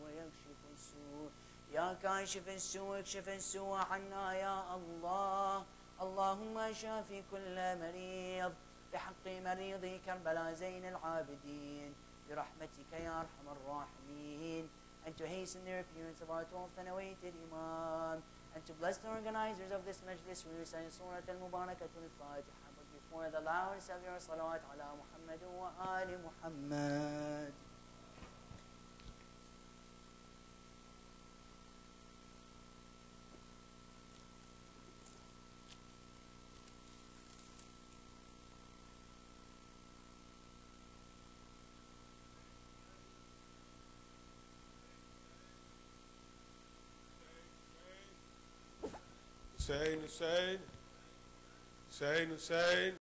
ويكشف السوء يا كاشف السوء اكشف السوء عنا يا الله اللهم شافي كل مريض بحق مريض كربلاء زين العابدين برحمتك يا أرحم الراحمين and to hasten the appearance of our 12th and awaited Imam and to bless the organizers of this majlis we recite Surah Al-Mubarakatul Fatiha but before the loudest of your salawat ala Muhammad wa ali Muhammad. Hussein, Hussein, Hussein, Hussein.